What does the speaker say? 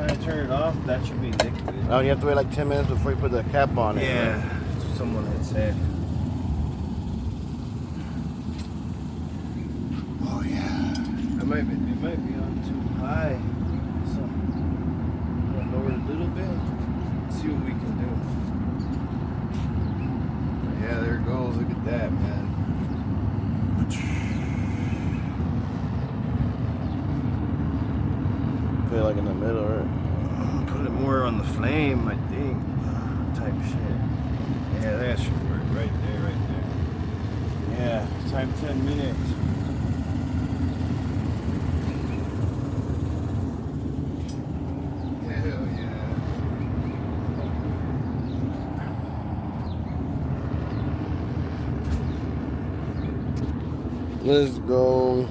time you turn it off, that should be liquid. Oh, you have to wait like 10 minutes before you put the cap on it. Yeah, Right? that's what someone had said. Oh yeah. It might be on too high. So I'll lower it a little bit. See what we can do. Yeah, there it goes. Look at that, man. Put it like in the middle, right? Put it more on the flame, I think. Type shit. Yeah, that should work right there, right there. Yeah, time 10 minutes. Hell yeah. Let's go.